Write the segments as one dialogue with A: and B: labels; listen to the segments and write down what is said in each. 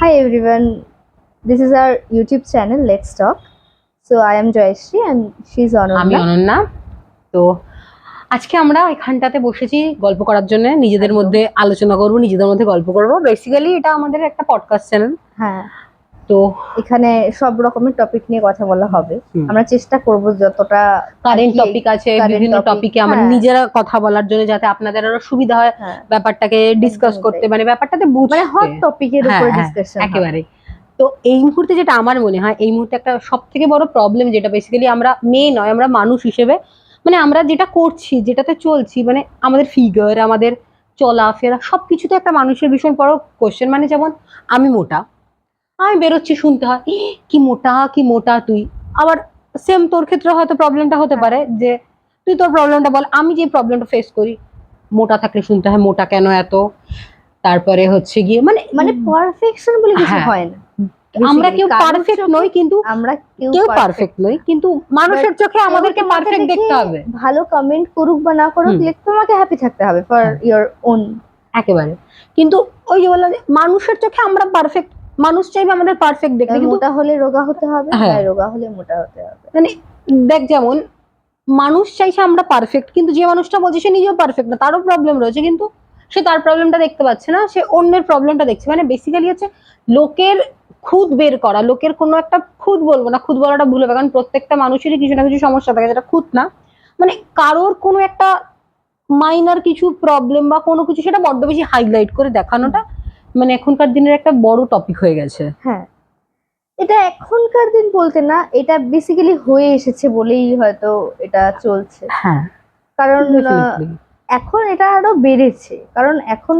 A: Hi everyone, this is our YouTube channel Let's Talk. So I am Joyশ্রী and she's
B: আমি
A: Ananya.
B: Ananya. তো আজকে আমরা এখানটাতে বসেছি গল্প করার জন্য, নিজেদের
A: একদম।
B: মধ্যে আলোচনা করব, নিজেদের মধ্যে গল্প করব। বেসিক্যালি এটা আমাদের একটা পডকাস্ট চ্যানেল।
A: হ্যাঁ,
B: তো
A: এখানে সব রকমের টপিক নিয়ে কথা বলা হবে। আমরা চেষ্টা করব যতটা
B: কারেন্ট টপিক আছে, বিভিন্ন টপিকে আমরা নিজেরা কথা বলার জন্য, যাতে আপনাদের আরো সুবিধা হয় ব্যাপারটাকে ডিসকাস করতে, মানে ব্যাপারটাতে বুঝতে,
A: মানে হট টপিকের উপর ডিসকাশন
B: একেবারে। তো এই মুহূর্তে যেটা আমার মনে হয়, এই মুহূর্তে একটা সব থেকে বড় প্রবলেম যেটা বেসিক্যালি আমরা মেয়ে নয়, আমরা মানুষ হিসেবে, মানে আমরা যেটা করছি, যেটাতে চলছি, মানে আমাদের ফিগার, আমাদের চলাফেরা, সবকিছুতে একটা মানুষের ভীষণ বড় কোশ্চেন। মানে যেমন আমি মোটা, আমি বেরোচ্ছি, শুনতে হয় কি মোটা কি মোটা তুই। আবার সেম তোর ক্ষেত্রে হয়তো প্রবলেমটা হতে পারে যে তুই তোর প্রবলেমটা বল। আমি যে প্রবলেমটা ফেস করি, মোটা থাকলে শুনতে হয় মোটা কেন এত। তারপরে হচ্ছে গিয়ে মানে
A: পারফেকশন বলে কিছু হয় না।
B: আমরা কেউ পারফেক্ট নই, কিন্তু
A: আমরা
B: কেউ পারফেক্ট নই, কিন্তু মানুষের চোখে আমাদেরকে পারফেক্ট দেখতে হবে।
A: ভালো কমেন্ট করুক বা না করুক, তোমাকে হ্যাপি থাকতে হবে ফর ইওর ওন।
B: একেবারে। কিন্তু ওই যে বললাম, মানুষের চোখে আমরা পারফেক্ট, মানুষ চাইবে আমাদের পারফেক্ট দেখতে, কিন্তু
A: মোটা হলে রোগা হতে হবে, রোগা হলে মোটা হতে হবে।
B: মানে দেখ, যেমন মানুষ চাইছে আমরা পারফেক্ট, কিন্তু যে মানুষটা বলছে সে নিজেও পারফেক্ট না, তারও প্রবলেম রয়েছে, কিন্তু সে তার প্রবলেমটা দেখতে পাচ্ছে না, সে অন্যের প্রবলেমটা দেখছে। মানে বেসিক্যালি হচ্ছে লোকের খুদ বের করা, লোকের কোনো একটা খুদ বলবো না, খুদ বলাটা ভুল হবে, কারণ প্রত্যেকটা মানুষেরই কিছু না কিছু সমস্যা থাকে, যেটা খুদ না, মানে কারোর কোনো একটা মাইনার কিছু প্রবলেম বা কোনো কিছু, সেটা বড্ড বেশি হাইলাইট করে দেখানোটা মানে এখনকার দিনের একটা বড় টপিক হয়ে গেছে।
A: হ্যাঁ, এটা এখনকার দিন বলতে না, এটা বেসিক্যালি হয়ে এসেছে বলেই হয়তো এটা চলছে।
B: হ্যাঁ,
A: কারণ এখন এটা আরো বেড়েছে, কারণ এখন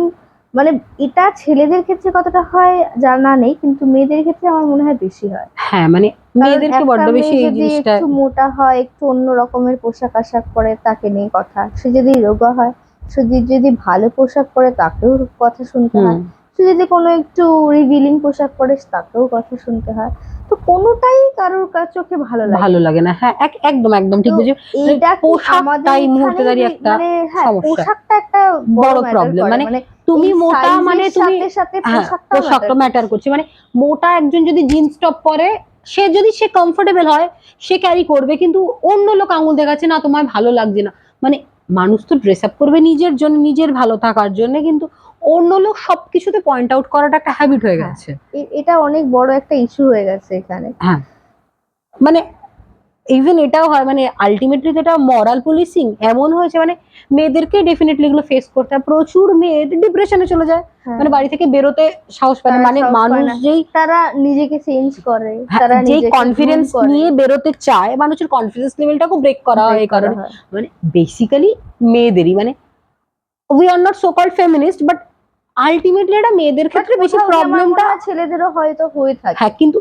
A: মানে এটা ছেলেদের ক্ষেত্রে কতটা হয় জানা নেই, কিন্তু মেয়েদের ক্ষেত্রে আমার মনে হয় বেশি হয়।
B: হ্যাঁ, মানে মেয়েদেরকে বড্ড বেশি এই জিনিসটা,
A: একটু মোটা হয়, একটু অন্য রকমের পোশাক আশাক পরে, তাকে নিয়ে কথা। সে যদি রোগা হয়, সে যদি ভালো পোশাক পরে, তাকেও কথা শুনতে হয়। সে যদি কোনো একটু রিভিলিং পোশাক পরে, তাকেও কথা শুনতে হয়। তো কোনোটাই কারোর চোখে ভালো লাগে
B: না। হ্যাঁ, একদম একদম ঠিক বলেছো।
A: এইটা
B: পোশাকটা এই মুহূর্তে দাঁড়িয়ে একটা সমস্যা,
A: পোশাকটা একটা
B: বড় প্রবলেম। মানে তুমি মোটা, মানে তুমি পোশাকটা ম্যাটার করছে। মানে মোটা একজন যদি জিন্স টপ পরে, সে যদি সে কমফোর্টেবল হয়, সে ক্যারি করবে, কিন্তু অন্য লোক আঙুল দেখাচ্ছে না তোমায় ভালো লাগছে না। মানে মানুষ তো ড্রেস আপ করবে নিজের জন্য, নিজের ভালো থাকার জন্য, কিন্তু অন্য লোক সবকিছুতে পয়েন্ট আউট করাটা একটা হ্যাবিট হয়ে গেছে।
A: এটা অনেক বড় একটা ইস্যু হয়ে গেছে এখানে।
B: হ্যাঁ, মানে ইভেন এটাও হয়, মানে আলটিমেটলি যেটা মরাল পুলিশিং এমন হয়েছে, মানে মেয়েদেরকে ডেফিনেটলি এগুলো ফেস করতে হয়। প্রচুর মেয়ে ডিপ্রেশনে চলে যায়, মানে বাড়ি থেকে বেরোতে সাহস পায় না। মানে মানুষ যেই
A: তারা নিজেকে চেঞ্জ করে,
B: তারা যেই কনফিডেন্স নিয়ে বেরোতে চায়, মানুষের কনফিডেন্স লেভেলটাকে ব্রেক করা হয় এই কারণে। মানে বেসিক্যালি মেয়েদেরই, মানে we are not so called feminist, but ultimately এটা মেয়েদের ক্ষেত্রে বেশি প্রবলেমটা
A: ছেলেদেরও হয়তো হয়ে থাকে।
B: হ্যাঁ, কিন্তু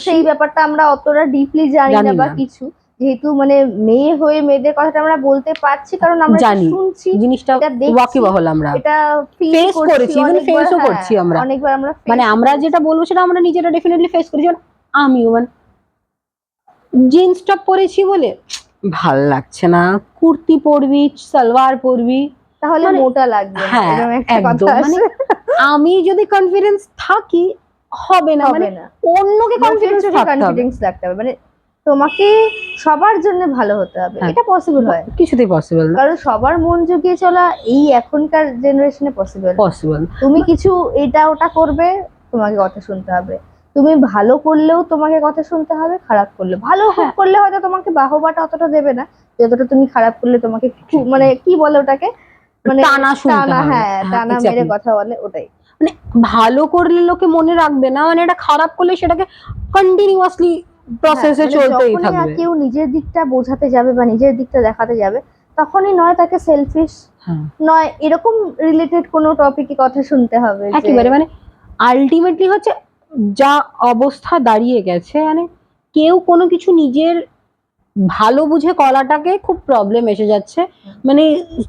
A: সেই ব্যাপারটা আমরা অতটা ডিপলি জানি না বা কিছু, যেহেতু মানে মেয়ে হয়ে মেয়েদের কথাটা আমরা বলতে পারছি, কারণ আমরা
B: জানি
A: শুনছি
B: জিনিসটা, ওয়াকিবহাল আমরা
A: এটা
B: ফেস করেছি, ইভেন ফেসও করছি আমরা
A: অনেকবার। আমরা
B: মানে আমরা যেটা বলবো সেটা আমরা নিজেরা ডেফিনেটলি ফেস করেছি। যেমন আমিও মানে জিন্স টপ পরেছি বলে ভাল লাগছে না, কুর্তি পরবি, সালোয়ার পরবি,
A: তাহলে মোটা লাগবে।
B: হ্যাঁ, একদম। মানে আমি যদি কনফিডেন্স থাকি হবে না, মানে অন্যকে কনফিডেন্স
A: রাখতে হবে। মানে তোমাকে সবার জন্য ভালো হতে হবে, এটা পসিবল হয়?
B: কিছুতেই পসিবল না,
A: কারণ সবার মন জুগিয়ে চলা এই এখনকার জেনারেশনে পসিবল। তুমি কিছু এটা ওটা করবে, তোমাকে কথা শুনতে হবে। তুমি ভালো করলেও তোমাকে কথা শুনতে হবে, খারাপ করলে, ভালো করলে হয়তো তোমাকে বাহবাটা অতটা দেবে না, যতটা তুমি খারাপ করলে তোমাকে মানে কি বলে ওটাকে, মানে টানা মেরে কথা বলে, ওটাই।
B: মানে ভালো করলে লোকে মনে রাখবে না, মানে এটা খারাপ করলে সেটাকে কন্টিনিউয়াসলি প্রসেসে চলতেই থাকবে।
A: কেউ নিজের দিকটা বোঝাতে যাবে বা নিজের দিকটা দেখাতে যাবে, তখনই নয় তাকে সেলফিশ, নয় এরকম রিলেটেড কোনো টপিকে কথা শুনতে হবে
B: একেবারে। মানে আলটিমেটলি হচ্ছে যা অবস্থা দাঁড়িয়ে গেছে, মানে কেউ কোনো কিছু নিজের ভালো বুঝে করাটাকে খুব প্রবলেম এসে যাচ্ছে। মানে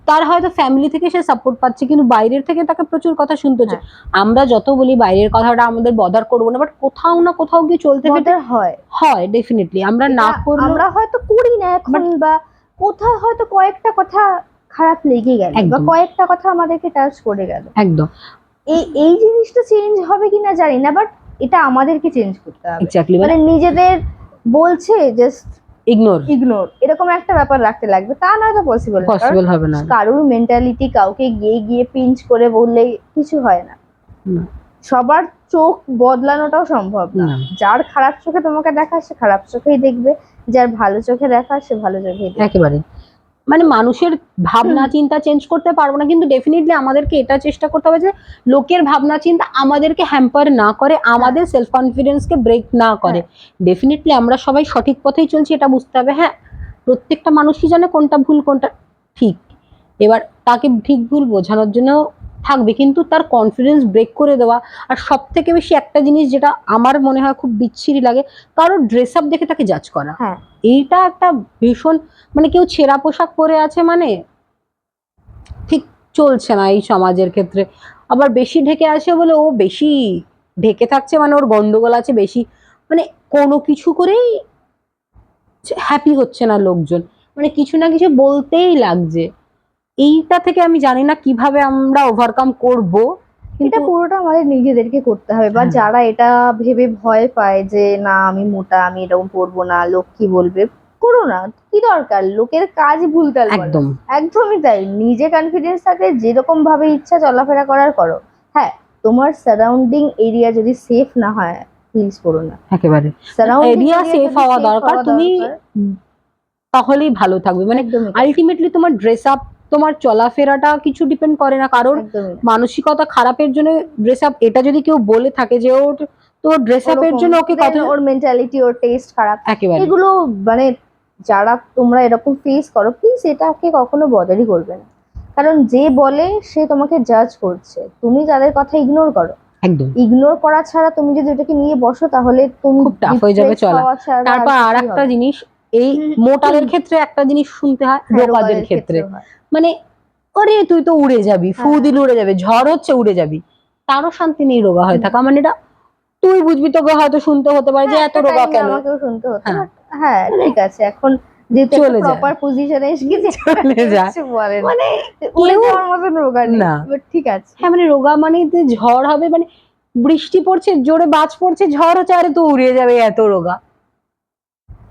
B: তার হয়তো ফ্যামিলি থেকে সে সাপোর্ট পাচ্ছে, কিন্তু বাইরের থেকে তাকে প্রচুর কথা শুনতে হচ্ছে। আমরা যত বলি বাইরের কথাটা আমাদের বদার করবো না, বাট কোথাও না কোথাও কি চলতে হয় ডেফিনেটলি। আমরা না করলে,
A: আমরা হয়তো করি না এখন, বা কোথাও হয়তো কয়েকটা কথা খারাপ লেগে গেল, বা কয়েকটা কথা আমাদেরকে টাচ করে গেল,
B: একদম।
A: এই জিনিসটা চেঞ্জ হবে কিনা জানি না, বাট এটা আমাদেরকে চেঞ্জ করতে হবে।
B: এক্স্যাক্টলি,
A: মানে নিজেদের বলছে জাস্ট
B: ইগনোর
A: এরকম একটা ব্যাপার রাখতে লাগবে, তা নয়তো
B: পসিবল হবে না।
A: কারোর মেন্টালিটি কাউকে গিয়ে গিয়ে পিঞ্চ করে বললে কিছু হয় না। সবার চোখ বদলানোটাও সম্ভব না। যার খারাপ চোখে তোমাকে দেখা সে খারাপ চোখেই দেখবে, যার ভালো চোখে দেখা সে ভালো চোখেই দেখবে।
B: একেবারে মানে মানুষের ভাবনা চিন্তা চেঞ্জ করতে পারবো না, কিন্তু ডেফিনেটলি আমাদেরকে এটা চেষ্টা করতে হবে যে লোকের ভাবনা চিন্তা আমাদেরকে হ্যাম্পার না করে, আমাদের সেলফ কনফিডেন্সকে ব্রেক না করে। ডেফিনেটলি আমরা সবাই সঠিক পথেই চলছি এটা বুঝতে হবে। হ্যাঁ, প্রত্যেকটা মানুষই জানে কোনটা ভুল কোনটা ঠিক, এবার তাকে ঠিক ভুল বোঝানোর জন্য থাকবে, কিন্তু তার কনফিডেন্স ব্রেক করে দেওয়া। আর সব থেকে বেশি একটা জিনিস যেটা আমার মনে হয় খুব বিচ্ছিরি লাগে, কারোর ড্রেস আপ দেখে তাকে জাজ করা। এইটা একটা ভীষণ, মানে কেউ ছেঁড়া পোশাক পরে আছে মানে ঠিক চলছে না এই সমাজের ক্ষেত্রে। আবার বেশি ঢেকে আছে বলে ও বেশি ঢেকে থাকছে মানে ওর গন্ডগোল আছে বেশি, মানে কোনো কিছু করেই হ্যাপি হচ্ছে না লোকজন, মানে কিছু না কিছু বলতেই লাগছে। এইটা থেকে আমি জানি না কিভাবে আমরা ওভারকাম করব,
A: এটা পুরোটা আমাদের নিজেদেরকে করতে হবে। বা যারা এটা ভেবে ভয় পায় যে না আমি মোটা, আমি এরকম পরবো না, লোক কি বলবে, করো না, কি দরকার, লোকের কাজ ভুলতাল বলা। একদমই তাই, নিজে কনফিডেন্স থাকলে যেরকম ভাবে ইচ্ছা চলাফেরা করার করো। হ্যাঁ, তোমার সারাউন্ডিং এরিয়া যদি সেফ না হয় প্লিজ করো না।
B: একেবারে এরিয়া সেফ হওয়া দরকার, তুমি তাহলেই ভালো থাকবে। মানে আলটিমেটলি তোমার ড্রেস আপ, তোমার চলাফেরাটা কিছু ডিপেন্ড করে না কারোর মানসিকতা খারাপের জন্য ড্রেস আপ। এটা যদি কেউ বলে থাকে যে ওর তো ড্রেস আপের জন্য ওকে কত,
A: ওর মেন্টালিটি ওর টেস্ট খারাপ,
B: একেবারে
A: এগুলো মানে যারা তোমরা এরকম ফেস করো প্লিজ এটাকে কখনো বদারই করবে না। কারণ যে বলে সে তোমাকে জাজ করছে, তুমি তাদের কথা ইগনোর করো।
B: একদম
A: ইগনোর করা ছাড়া তুমি যদি এটাকে নিয়ে বসো তাহলে তুমি
B: খুব টাফ হয়ে যাবে চলা। তারপর আর একটা জিনিস, এই মোটালের ক্ষেত্রে একটা জিনিস শুনতে হয়, রোগাদের ক্ষেত্রে মানে আরে তুই তো উড়ে যাবি, ফু দিলে উড়ে যাবে, ঝড় হচ্ছে উড়ে যাবি, তারও শান্তি নেই রোগা হয়ে থাকা। মানে এটা তুই বুঝবি, তোকে হয়তো শুনতে হতে পারে যে এত রোগা কেন,
A: আমাকেও শুনতে হতো। হ্যাঁ ঠিক আছে, এখন যেহেতু একটা প্রপার পজিশনে এসে গেছে চলে যায়, মানে উড়ে যাওয়ার মতন রোগা নেই, বাট ঠিক আছে।
B: হ্যাঁ মানে রোগা মানে ঝড় হবে, মানে বৃষ্টি পড়ছে জোরে, বাজ পড়ছে, ঝড় হচ্ছে, আরে তো উড়ে যাবে এত রোগা,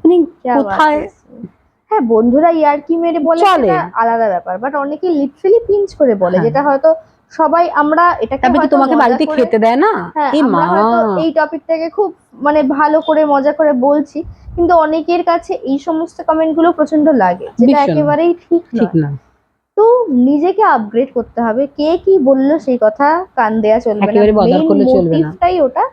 B: মানে কোথায়।
A: হ্যাঁ বন্ধুরা ইয়ার্কি মেরে বলে সেটা আলাদা ব্যাপার, বাট অনেকে লিটারালি পিঞ্চ করে বলে, যেটা হয়তো সবাই আমরা এটাকে হয়তো
B: তোমাকে বাড়িতে খেতে দেয় না,
A: আমরা হয়তো এই টপিকটাকে খুব মানে ভালো করে মজা করে বলছি, কিন্তু অনেকের কাছে এই সমস্ত কমেন্ট গুলো প্রচন্ড লাগে, যেটা একেবারেই ঠিক না। তো নিজেকে আপগ্রেড করতে হবে, কে কি বললো সেই কথা কান দেয়া চলবে না, মেইন মোটিভটাই ওটা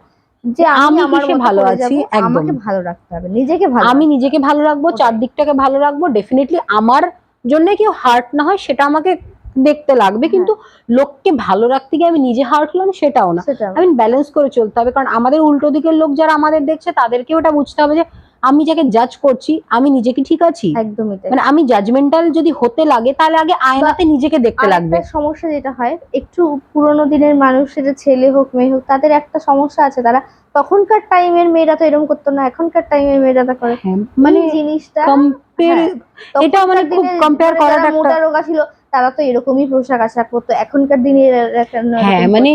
A: যে আমি আমার মতো ভালো আছি, আমাকে ভালো রাখতে হবে, নিজেকে ভালো,
B: আমি নিজেকে ভালো রাখবো, চারদিকটাকে ভালো রাখবো, ডেফিনেটলি আমার জন্য কেউ হার্ট না হয় সেটা আমাকে দেখতে লাগবে, কিন্তু লোককে ভালো রাখতে গিয়ে আমি নিজে হার্ট হলাম সেটাও না। আমি ব্যালেন্স করে চলতে হবে, কারণ আমাদের উল্টো দিকের লোক যারা আমাদের দেখছে তাদেরকেও এটা বুঝতে হবে যে আমি যাকে জাজ করছি আমি নিজে কি ঠিক আছি।
A: একদমই
B: মানে আমি জাজমেন্টাল যদি হতে লাগে তাহলে আগে আয়নাতে নিজেকে দেখতে লাগবে।
A: সমস্যা যেটা হয় একটু পুরোনো দিনের মানুষ, সেটা ছেলে হোক মেয়ে হোক, তাদের একটা সমস্যা আছে, তারা তখনকার টাইমের মেয়েরা তো এরকম করতো না, এখনকার টাইমের মেয়েরা তা করে। মানে জিনিসটা
B: এটা মানে খুব কম্পেয়ার করাটা একটা,
A: মোটা রোগা ছিল তারা তো এরকমই পোশাক আশাক করতো, এখনকার দিনে
B: মানে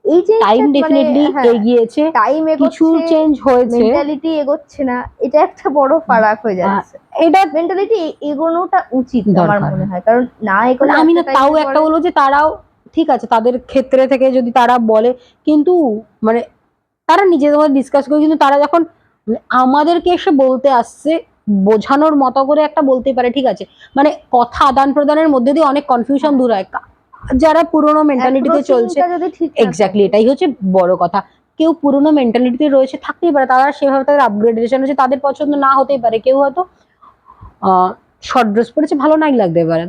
B: এই যে টাইম ডেফিনেটলি এগিয়েছে,
A: টাইম
B: কিছু চেঞ্জ হয়েছে,
A: মেন্টালিটি এগোচ্ছে না, এটা একটা বড় ফারাক হয়ে যাচ্ছে। এটা মেন্টালিটি এগোনোটা উচিত আমার মনে হয়, কারণ না এগোলে
B: আমি না তাও একটা বলবো যে তারাও ঠিক আছে তাদের ক্ষেত্রে থেকে যদি তারা বলে, কিন্তু মানে তারা নিজেদের মধ্যে ডিসকাস করে, কিন্তু তারা যখন আমাদেরকে এসে বলতে আসছে বোঝানোর মতো করে একটা বলতেই পারে, ঠিক আছে, মানে কথা আদান প্রদানের মধ্যে দিয়ে অনেক কনফিউশন দূর হয় যারা পুরোনো মেন্টালিটিতে চলছে। এক্স্যাক্টলি, এটাই হচ্ছে বড় কথা। কেউ পুরোনো মেন্টালিটিতে রয়েছে থাকতেই পারে, তারা সেভাবে তাদের আপগ্রেডেশন হচ্ছে, তাদের পছন্দ না হতেই পারে, কেউ হয়তো শর্ট ড্রেস পরেছে ভালো নাই লাগতে পারে,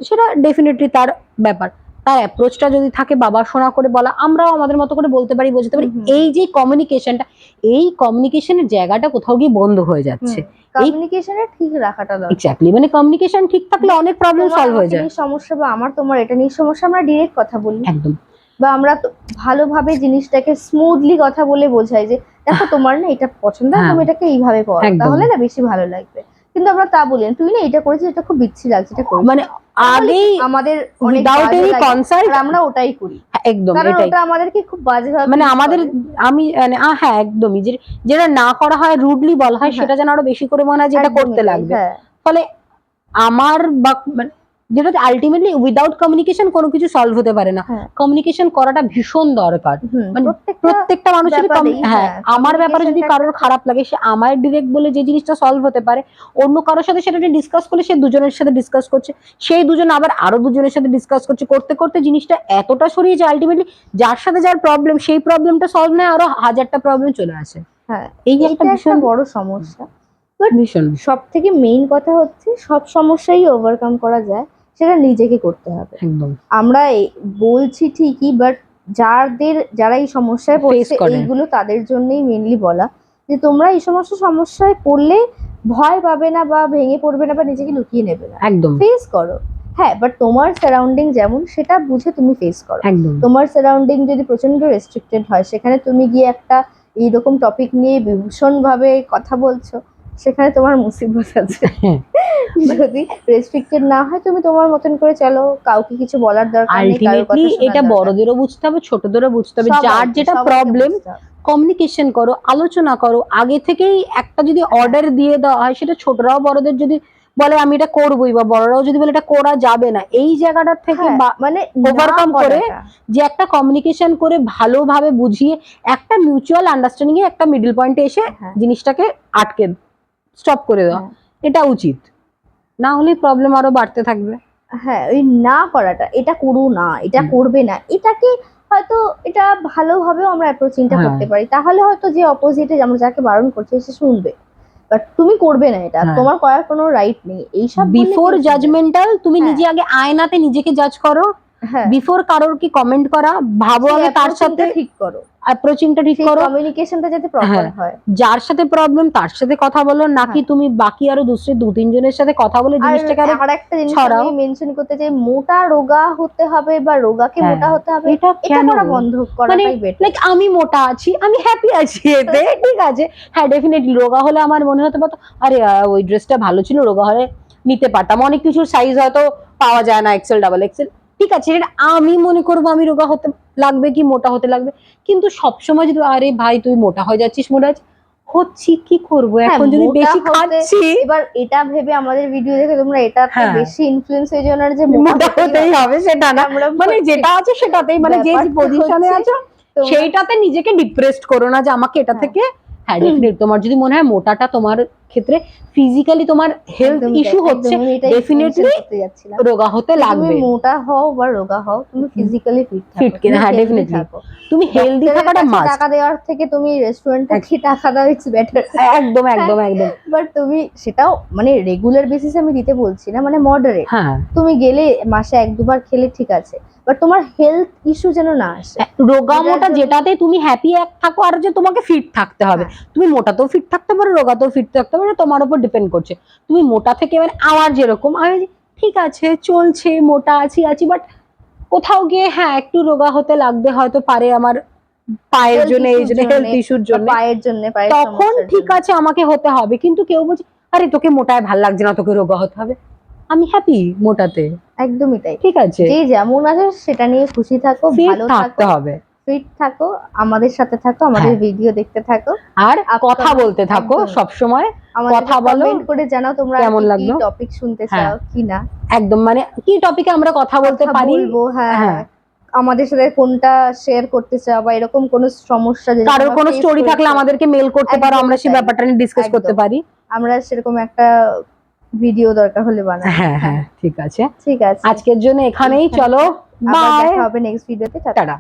B: সেটা ডেফিনেটলি তার ব্যাপার। তার অ্যাপ্রোচটা যদি থাকে বাবা শোনা করে বলা, আমরাও আমাদের মতো করে বলতে পারি, বোঝাতে পারি। এই যে কমিউনিকেশনটা, এই কমিউনিকেশনের জায়গাটা কোথাও গিয়ে বন্ধ হয়ে যাচ্ছে।
A: কমিউনিকেশনটা ঠিক রাখাটা দরকার।
B: এক্স্যাক্টলি, মানে কমিউনিকেশন ঠিক থাকলে অনেক প্রবলেম সলভ হয়ে যায়।
A: সমস্যা বা আমার তোমার এটা নিয়ে সমস্যা, আমরা ডিরেক্ট কথা বলি
B: একদম,
A: বা আমরা ভালোভাবে জিনিসটাকে স্মুথলি কথা বলে বোঝাই যে দেখো তোমার না এটা পছন্দ, তুমি এটাকে এইভাবে করো তাহলে না বেশি ভালো লাগবে। কিন্তু আমরা তা বলি তুই না এটা করেছিস, এটা খুব বিচ্ছিরি লাগছে, এটা করিস,
B: মানে আগেই
A: আমাদের
B: উইদাউট এনি কনসাল্ট
A: আমরা ওটাই করি।
B: একদম
A: কারণ
B: এটাই
A: ওটা আমাদেরকে খুব বাজেভাবে
B: মানে
A: use
B: আমাদের
A: করে।
B: আমি হ্যাঁ একদমই যেটা না করা হয় রুডলি বলা হয়
A: হ্যাঁ।
B: সেটা যেন আরো বেশি করে মনে হয় যে এটা
A: একদমই
B: করতে
A: তাই,
B: লাগবে।
A: হ্যাঁ
B: ফলে আমার বা মানে যেটা আলটিমেটলি উইদাউট কমিউনিকেশন কোনো কিছু সলভ হতে পারে না।
A: হ্যাঁ
B: কমিউনিকেশন করাটা ভীষণ দরকার। মানে প্রত্যেকটা মানুষের
A: ব্যাপারেই,
B: হ্যাঁ আমার ব্যাপারে যদি
A: communication টা
B: কারোর
A: একটা-
B: খারাপ লাগে সে আমার ডিরেক্ট বলে যে জিনিসটা সলভ হতে পারে, অন্য কারোর সাথে সেটা ডিসকাস করলে সে দুজনের সাথে ডিসকাস করছে, সেই দুজন আবার আরো দুজনের সাথে ডিসকাস করছে, করতে করতে জিনিসটা এতটা সরিয়ে যায় আলটিমেটলি যার সাথে যার প্রবলেম সেই প্রবলেমটা সলভ নয় আরো হাজারটা প্রবলেম চলে আসে।
A: হ্যাঁ
B: এই
A: এইটা
B: একটা
A: একটা
B: ভীষণ
A: বড় সমস্যা।
B: ভীষণ
A: সব থেকে মেইন কথা হচ্ছে সব সমস্যাই ওভারকাম করা যায়, সেটা নিজেকে করতে হবে।
B: একদম
A: আমরা বলছি ঠিকই, বাট যারা এই সমস্যায়
B: Face
A: পড়ছে
B: করে।
A: এইগুলো তাদের জন্যই মেনলি বলা, যে তোমরা এই সমস্ত সমস্যায় পড়লে ভয় পাবে না বা ভেঙে পড়বে না বা নিজেকে লুকিয়ে নেবে না,
B: একদম
A: ফেস করো। হ্যাঁ, বাট তোমার সারাউন্ডিং যেমন সেটা বুঝে তুমি ফেস করো।
B: একদম
A: তোমার সারাউন্ডিং যদি প্রচন্ড রেস্ট্রিক্টেড হয়, সেখানে তুমি গিয়ে একটা এইরকম টপিক নিয়ে ভীষণ ভাবে কথা বলছো, সেখানে তোমার মুসিবত আছে।
B: হ্যাঁ।
A: যদি রেস্ট্রিক্টেড না হয়, তুমি তোমার মতন করে চলো, কাউকে কিছু বলার দরকার নেই, কারোর কথা
B: আলটিমেটলি
A: শোনার
B: এটা
A: দরকার নেই।
B: বড়দেরও বুঝতে হবে ছোটদেরও বুঝতে হবে, যার
A: সবাইকে,
B: যেটা
A: সবাইকে
B: প্রবলেম
A: বুঝতে হবে।
B: কমিউনিকেশন করো, আলোচনা করো আগে থেকেই। একটা যদি অর্ডার দিয়ে দেওয়া হয়, সেটা ছোটরাও বড়দের যদি বলে আমি এটা করবোই, বা বড়রাও যদি বলে এটা করা যাবে না, এই জায়গাটা থেকে
A: হ্যাঁ, মানে
B: ওভারকাম
A: না
B: করে
A: করাটা।
B: যে একটা কমিউনিকেশন করে ভালোভাবে বুঝিয়ে একটা মিউচুয়াল আন্ডারস্ট্যান্ডিং এ একটা মিডল পয়েন্টে এসে
A: হ্যাঁ।
B: জিনিসটাকে আটকে স্টপ করে দেওয়া,
A: হ্যাঁ।
B: এটা উচিত। না হলে প্রবলেম আরো বাড়তে থাকবে।
A: হ্যাঁ, ওই না করাটা, এটা করো না, এটা
B: হুম।
A: করবে না, এটাকে হয়তো এটা ভালোভাবেও আমরা অ্যাপ্রোচিংটা
B: হ্যাঁ।
A: করতে পারি, তাহলে হয়তো যে অপোজিটে আমরা যাকে বারণ করছি সে শুনবে। বাট তুমি করবে না, এটা
B: হ্যাঁ।
A: তোমার করার কোনো রাইট নেই এইসব বললে
B: বিফোর
A: কেউ শুনবে না।
B: জাজমেন্টাল তুমি
A: হ্যাঁ।
B: নিজে আগে আয়নাতে নিজেকে জাজ করো,
A: হ্যাঁ,
B: বিফোর কারোর কি কমেন্ট করা ভাবো
A: সেই
B: আগে, তার
A: approaching টা
B: সাথে
A: ঠিক করো,
B: অ্যাপ্রোচিংটা ঠিক
A: সেই
B: করো।
A: কমিউনিকেশনটা যাতে প্রপার
B: হ্যাঁ।
A: হয়।
B: যার সাথে প্রবলেম তার সাথে কথা বলো, নাকি
A: হ্যাঁ।
B: তুমি বাকি আরো দু তিনজনের সাথে কথা বলে
A: আর
B: জিনিসটাকে আরো
A: আর একটা জিনিস
B: ছড়াও।
A: আমি মেনশন করতে চাই, মোটা রোগা হতে হবে বা রোগাকে
B: হ্যাঁ,
A: মোটা হতে হবে,
B: এটা
A: এটা
B: কেন?
A: করা বন্ধ
B: মানে
A: করাটাই বেটার।
B: লাইক আমি মোটা আছি, আমি হ্যাপি আছি এতে, ঠিক আছে। হ্যাঁ ডেফিনেটলি রোগা হলে আমার মনে হতে পারতো আরে ওই ড্রেসটা ভালো ছিল, রোগা হলে নিতে পারতাম, অনেক কিছুর সাইজ হয়তো পাওয়া যায় না, এক্সেল ডাবল এক্সেল, ঠিক আছে এটা আমি মনে করবো আমি রোগা হতে লাগবে কি মোটা হতে লাগবে। কিন্তু সবসময় যদি আরে ভাই তুই মোটা হয়ে যাচ্ছিস, মোটা হচ্ছি কি করবো
A: হ্যাঁ,
B: এখন যদি
A: মোটা
B: বেশি
A: হতে
B: খাচ্ছি।
A: এবার এটা ভেবে আমাদের ভিডিও দেখে তোমরা এটাতে
B: হ্যাঁ।
A: বেশি ইনফ্লুয়েন্স হয়ে যাও না যে
B: মোটা হতেই হবে সেটা না,
A: আমরা
B: মানে
A: বলছি।
B: যেটা আছে সেটাতেই, মানে যে
A: ব্যাপারটা
B: পজিশনে
A: হচ্ছে
B: আছো
A: তোমরা-
B: সেইটাতে নিজেকে ডিপ্রেসড করো না যে আমাকে এটা
A: হ্যাঁ।
B: থেকে। হ্যাঁ ডেফিনেটলি তোমার যদি মনে হয় মোটাটা তোমার ক্ষেত্রে ফিজিক্যালি তোমার হেলথ
A: একদমই
B: ইস্যু
A: তাই,
B: হচ্ছে,
A: একদমই আমি এটাই
B: ডেফিনেটলি
A: mention করতে যাচ্ছিলাম।
B: রোগা হতে
A: তুমি
B: লাগবে।
A: মোটা হও বা রোগা হও, তুমি ফিজিক্যালি ফিট থাকো,
B: ফিট কিনা,
A: তুমি
B: হ্যাঁ
A: healthy
B: ডেফিনেটলি
A: থাকো।
B: তুমি হেলদি
A: ডক্টরের
B: থাকাটা
A: কাছে
B: মাস্ট।
A: টাকা দেওয়ার থেকে তুমি রেস্টুরেন্টে কি টাকা দাও, ইটস বেটার।
B: একদম একদম একদম।
A: বাট তুমি সেটাও মানে রেগুলার বেসিসে আমি দিতে বলছি না, মানে মডারেট।
B: হ্যাঁ
A: তুমি গেলে মাসে 1-2 বার খেলে ঠিক আছে, বাট তোমার হেলথ ইস্যু যেন না আসে।
B: রোগা
A: যেটার
B: মোটা
A: জন্য-
B: যেটাতে তুমি হ্যাপি থাকো, আর যে তোমাকে ফিট থাকতে হবে।
A: হ্যাঁ।
B: তুমি মোটাতেও ফিট থাকতে পারো, রোগাতেও ফিট থাকতে পারো, তোমার উপর ডিপেন্ড করছে। তুমি মোটা থেকে মানে আমার যেরকম আমি ঠিক আছে চলছে, মোটা আছি বাট কোথাও গিয়ে হ্যাঁ একটু রোগা হতে লাগতে হয়তো পারে আমার পায়ের
A: Health
B: জন্য, এই
A: issue
B: জন্য
A: জন্যে
B: হেলথ ইস্যুর
A: বা
B: জন্য,
A: পায়ের জন্য, পায়ের
B: তখন
A: সমস্যার
B: ঠিক
A: জন্য।
B: আছে আমাকে হতে হবে। কিন্তু কেউ বলছে আরে তোকে মোটায় ভাল লাগছে না, তোকে রোগা হতে হবে, আমি হ্যাপি মোটাতে,
A: একদমই তাই।
B: ঠিক আছে।
A: যে যেমন আছে সেটা নিয়ে খুশি থাকো,
B: ফিট
A: ভালো
B: থাকতে
A: থাকো,
B: হবে,
A: ফিট থাকো, আমাদের সাথে থাকো, আমাদের
B: হ্যাঁ।
A: ভিডিও দেখতে থাকো,
B: আর কথা বলতে থাকো
A: একদম।
B: সব সময়,
A: আমাদেরকে
B: কথা বলো
A: কমেন্ট করে জানাও তোমরা
B: কেমন
A: কি
B: লাগলো।
A: টপিক শুনতে
B: হ্যাঁ।
A: চাও কি না।
B: একদম মানে কি টপিকে আমরা কথা বলতে
A: কথা
B: পারি।
A: বলবো, হ্যাঁ।
B: হ্যাঁ।
A: আমাদের সাথে কোনটা শেয়ার করতে চাও, বা এরকম কোনো সমস্যা যেটা
B: কারোর
A: তোমরা
B: কোনো
A: face
B: স্টোরি থাকলে
A: করেছো,
B: আমাদেরকে মেল করতে পারো, আমরা
A: একদমই
B: সেই
A: তাই।
B: ব্যাপারটা নিয়ে ডিসকাস করতে
A: একদম।
B: পারি।
A: আমরা সেরকম একটা ভিডিও দরকার হলে বানাবো।
B: হ্যাঁ হ্যাঁ ঠিক আছে।
A: ঠিক আছে,
B: আজকের জন্য এখানেই, চলো
A: আবার
B: বাই,
A: দেখা হবে নেক্সট ভিডিওতে। টাটা।
B: টাটা।